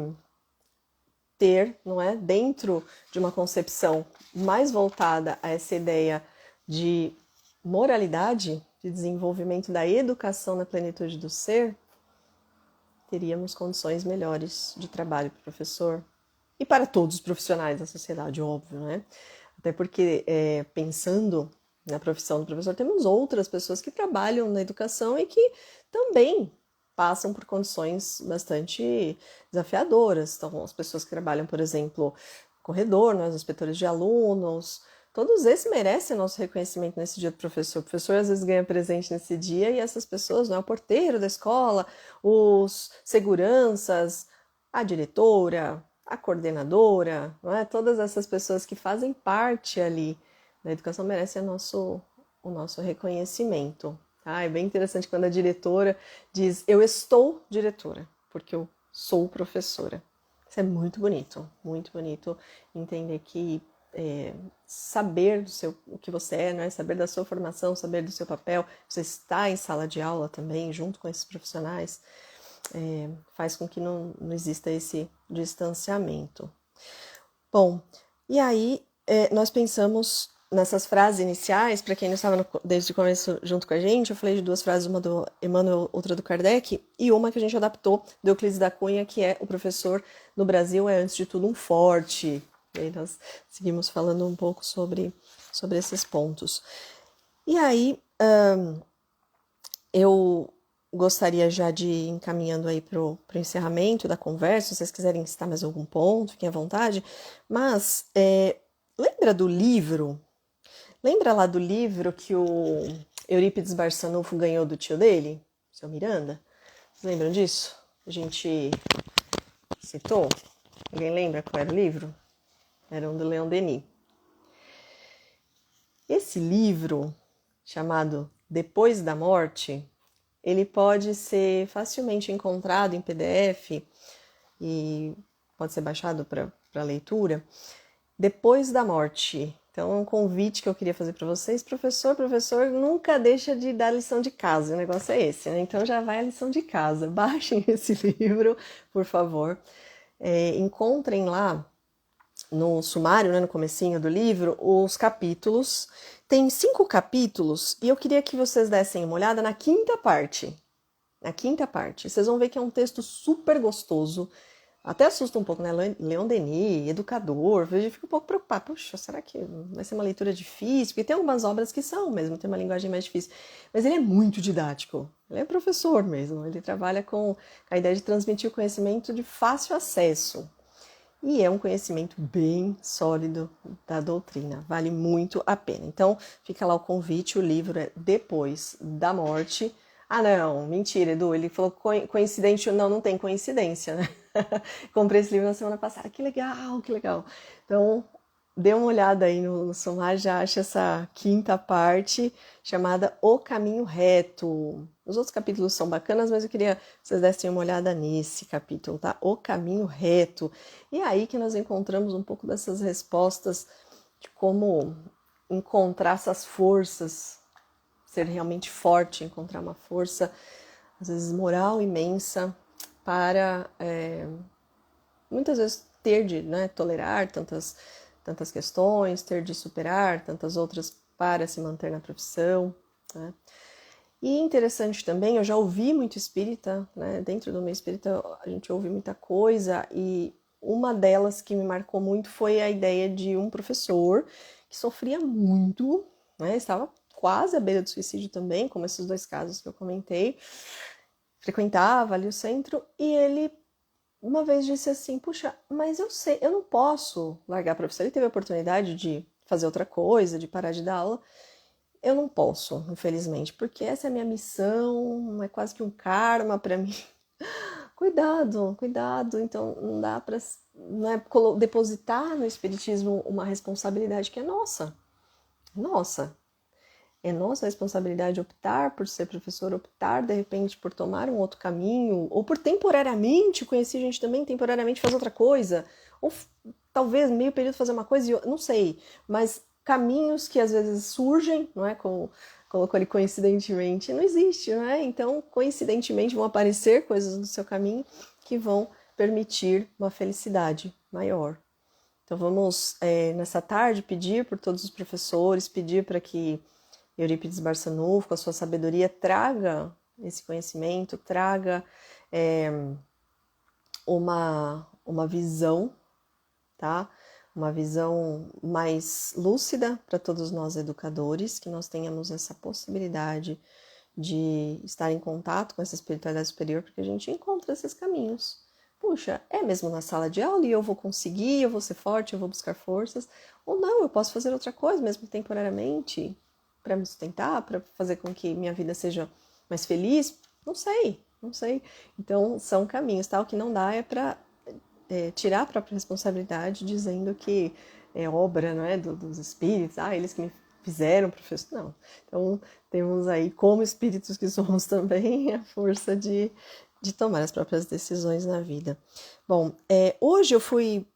ter, não é, dentro de uma concepção mais voltada a essa ideia de moralidade, de desenvolvimento da educação na plenitude do ser, teríamos condições melhores de trabalho para o professor e para todos os profissionais da sociedade, óbvio, né? Até porque, pensando na profissão do professor, temos outras pessoas que trabalham na educação e que também passam por condições bastante desafiadoras. Então, as pessoas que trabalham, por exemplo, corredor, né, os inspetores de alunos, todos esses merecem nosso reconhecimento nesse dia do professor. O professor às vezes ganha presente nesse dia e essas pessoas, não é, o porteiro da escola, os seguranças, a diretora, a coordenadora, não é? Todas essas pessoas que fazem parte ali da educação merecem o nosso reconhecimento. É bem interessante quando a diretora diz: eu estou diretora, porque eu sou professora. Isso é muito bonito entender que saber o que você é, né? Saber da sua formação, saber do seu papel, você está em sala de aula também, junto com esses profissionais, faz com que não exista esse distanciamento. Bom, e aí nós pensamos nessas frases iniciais, para quem não estava desde o começo junto com a gente, eu falei de duas frases, uma do Emmanuel, outra do Kardec, e uma que a gente adaptou do Euclides da Cunha, que é: o professor no Brasil é, antes de tudo, um forte. E aí nós seguimos falando um pouco sobre esses pontos. E aí, eu gostaria já de ir encaminhando aí para o encerramento da conversa. Se vocês quiserem citar mais algum ponto, fiquem à vontade. Mas, lembra do livro? Lembra lá do livro que o Eurípides Barçanufo ganhou do tio dele, o seu Miranda? Vocês lembram disso? A gente citou? Alguém lembra qual era o livro? Era um do Leon Denis. Esse livro, chamado Depois da Morte, ele pode ser facilmente encontrado em PDF e pode ser baixado para leitura. Depois da Morte. Então, é um convite que eu queria fazer para vocês. Professor, nunca deixa de dar lição de casa. O negócio é esse, né? Então, já vai a lição de casa. Baixem esse livro, por favor. Encontrem lá no sumário, né, no comecinho do livro, os capítulos. Tem 5 capítulos e eu queria que vocês dessem uma olhada na quinta parte. Na quinta parte. Vocês vão ver que é um texto super gostoso. Até assusta um pouco, né? Leon Denis, educador. Eu fico um pouco preocupada. Puxa, será que vai ser uma leitura difícil? Porque tem algumas obras que são mesmo, tem uma linguagem mais difícil. Mas ele é muito didático. Ele é professor mesmo. Ele trabalha com a ideia de transmitir o conhecimento de fácil acesso. E é um conhecimento bem sólido da doutrina. Vale muito a pena. Então, fica lá o convite. O livro é Depois da Morte. Ah, não, mentira, Edu. Ele falou coincidente. Não tem coincidência, né? Comprei esse livro na semana passada. Que legal, que legal. Então, dê uma olhada aí no sumário, já acha essa quinta parte chamada O Caminho Reto. Os outros capítulos são bacanas, mas eu queria que vocês dessem uma olhada nesse capítulo, tá? O Caminho Reto. E é aí que nós encontramos um pouco dessas respostas de como encontrar essas forças, ser realmente forte, encontrar uma força, às vezes moral imensa, para muitas vezes ter de tolerar tantas questões, ter de superar tantas outras para se manter na profissão. Né? E interessante também, eu já ouvi muito espírita, né? Dentro do meio espírita a gente ouve muita coisa, e uma delas que me marcou muito foi a ideia de um professor que sofria muito, né? Estava quase à beira do suicídio também, como esses dois casos que eu comentei, frequentava ali o centro, e ele uma vez disse assim, puxa, mas eu sei, eu não posso largar a profissão. Ele teve a oportunidade de fazer outra coisa, de parar de dar aula. Eu não posso, infelizmente, porque essa é a minha missão, é quase que um karma para mim. Cuidado, cuidado. Então não dá para depositar no espiritismo uma responsabilidade que é nossa. Nossa. É nossa responsabilidade optar por ser professor, optar de repente por tomar um outro caminho, ou por temporariamente, conheci gente também temporariamente fazer outra coisa, ou talvez meio período fazer uma coisa, não sei, mas caminhos que às vezes surgem, não é? Como colocou ali coincidentemente, não existe, não é? Então, coincidentemente vão aparecer coisas no seu caminho que vão permitir uma felicidade maior. Então vamos, nessa tarde, pedir por todos os professores, pedir para que Eurípides Barçanufo, com a sua sabedoria, traga esse conhecimento, traga uma visão, tá? Uma visão mais lúcida para todos nós educadores, que nós tenhamos essa possibilidade de estar em contato com essa espiritualidade superior, porque a gente encontra esses caminhos. Puxa, é mesmo na sala de aula e eu vou conseguir, eu vou ser forte, eu vou buscar forças, ou não, eu posso fazer outra coisa, mesmo temporariamente, para me sustentar, para fazer com que minha vida seja mais feliz? Não sei, não sei. Então, são caminhos, tá? O que não dá é para tirar a própria responsabilidade dizendo que é obra, não é, dos espíritos, eles que me fizeram professor. Não. Então, temos aí, como espíritos que somos também, a força de tomar as próprias decisões na vida. Bom, hoje eu fui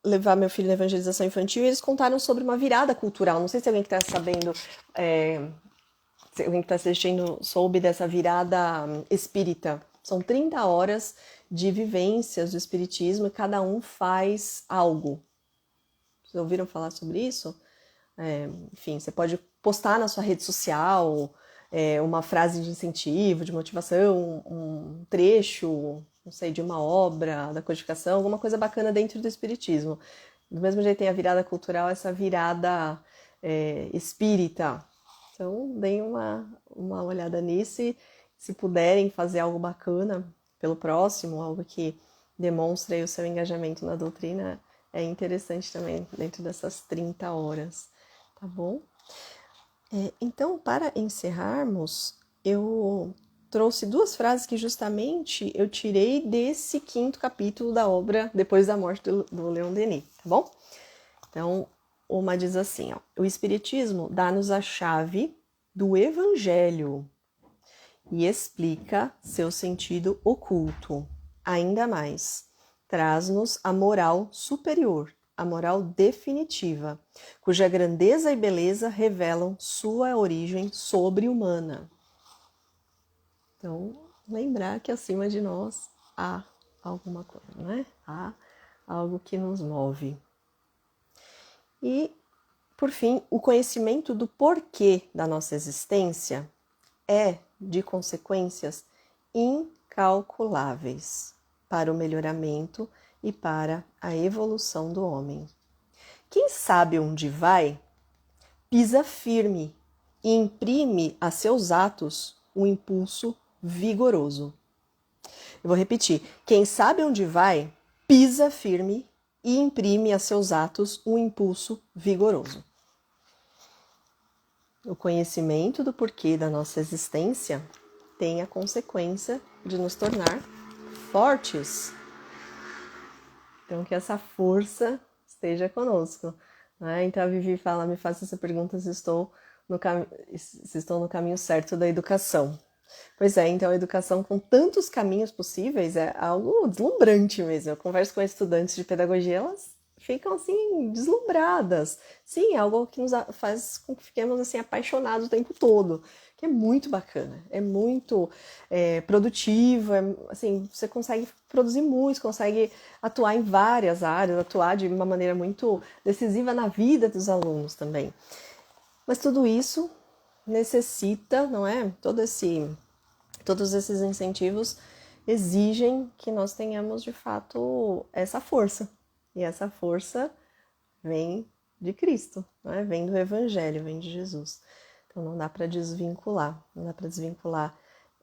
levar meu filho na evangelização infantil e eles contaram sobre uma virada cultural. Não sei se alguém que está sabendo, se alguém que está assistindo soube dessa virada espírita. São 30 horas de vivências do espiritismo e cada um faz algo. Vocês ouviram falar sobre isso? Enfim, você pode postar na sua rede social uma frase de incentivo, de motivação, um trecho, não sei, de uma obra, da codificação, alguma coisa bacana dentro do espiritismo. Do mesmo jeito tem a virada cultural, essa virada espírita. Então, deem uma olhada nisso e, se puderem fazer algo bacana pelo próximo, algo que demonstre o seu engajamento na doutrina, é interessante também dentro dessas 30 horas, tá bom? Então, para encerrarmos, eu trouxe duas frases que justamente eu tirei desse quinto capítulo da obra Depois da Morte do Leon Denis, tá bom? Então, uma diz assim, ó, o Espiritismo dá-nos a chave do Evangelho e explica seu sentido oculto. Ainda mais, traz-nos a moral superior, a moral definitiva, cuja grandeza e beleza revelam sua origem sobre-humana. Então, lembrar que acima de nós há alguma coisa, não é? Há algo que nos move. E, por fim, o conhecimento do porquê da nossa existência é de consequências incalculáveis para o melhoramento e para a evolução do homem. Quem sabe onde vai, pisa firme e imprime a seus atos um impulso vigoroso. Eu vou repetir. Quem sabe onde vai, pisa firme e imprime a seus atos um impulso vigoroso. O conhecimento do porquê da nossa existência tem a consequência de nos tornar fortes, Então, que essa força esteja conosco. Né? Então, a Vivi fala, me faça essa pergunta se estou no caminho certo da educação. Pois é, então a educação com tantos caminhos possíveis é algo deslumbrante mesmo. Eu converso com estudantes de pedagogia, elas ficam assim deslumbradas. Sim, é algo que nos faz com que fiquemos assim apaixonados o tempo todo, que é muito bacana, é muito produtivo, assim, você consegue produzir muito, consegue atuar em várias áreas, atuar de uma maneira muito decisiva na vida dos alunos também. Mas tudo isso necessita, não é? Todos esses incentivos exigem que nós tenhamos de fato essa força. E essa força vem de Cristo, né? Vem do Evangelho, vem de Jesus. Então não dá para desvincular, não dá para desvincular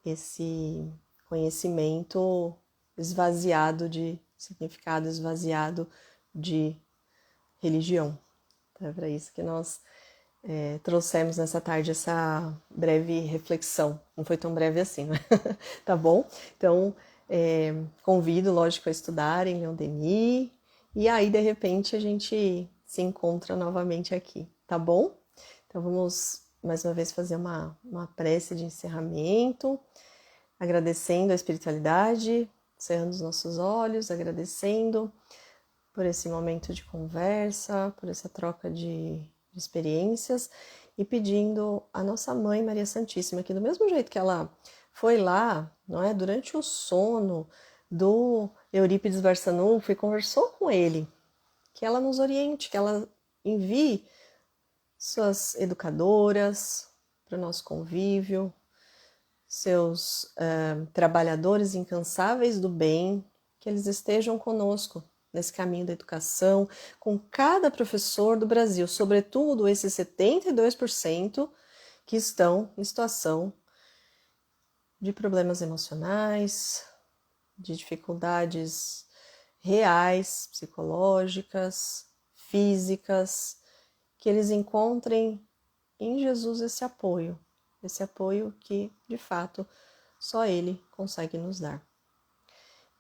esse conhecimento esvaziado de significado, esvaziado de religião. Então é para isso que nós trouxemos nessa tarde essa breve reflexão. Não foi tão breve assim, né? Tá bom? Então, convido, lógico, a estudarem Leon Denis, e aí, de repente, a gente se encontra novamente aqui, tá bom? Então, vamos mais uma vez fazer uma prece de encerramento, agradecendo a espiritualidade, cerrando os nossos olhos, agradecendo por esse momento de conversa, por essa troca de experiências e pedindo a nossa Mãe Maria Santíssima, que do mesmo jeito que ela foi lá, não é, durante o sono do Eurípides Barçanufo e conversou com ele, que ela nos oriente, que ela envie suas educadoras para o nosso convívio, seus trabalhadores incansáveis do bem, que eles estejam conosco nesse caminho da educação, com cada professor do Brasil, sobretudo esses 72% que estão em situação de problemas emocionais, de dificuldades reais, psicológicas, físicas, que eles encontrem em Jesus esse apoio que, de fato, só Ele consegue nos dar.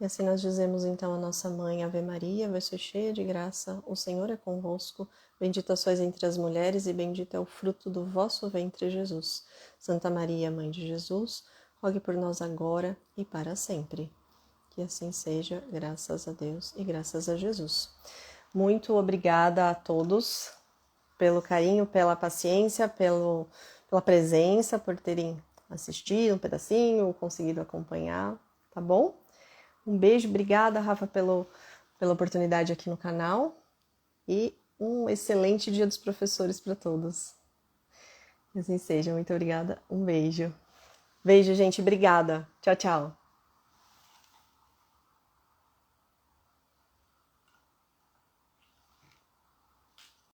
E assim nós dizemos então a nossa Mãe, Ave Maria, vai ser cheia de graça, o Senhor é convosco, bendita sois entre as mulheres e bendito é o fruto do vosso ventre, Jesus. Santa Maria, Mãe de Jesus, rogue por nós agora e para sempre. Que assim seja, graças a Deus e graças a Jesus. Muito obrigada a todos pelo carinho, pela paciência, pela presença, por terem assistido um pedacinho, conseguido acompanhar, tá bom? Um beijo, obrigada, Rafa, pela oportunidade aqui no canal e um excelente Dia dos Professores para todos. Que assim seja, muito obrigada, um beijo. Beijo, gente, obrigada. Tchau, tchau.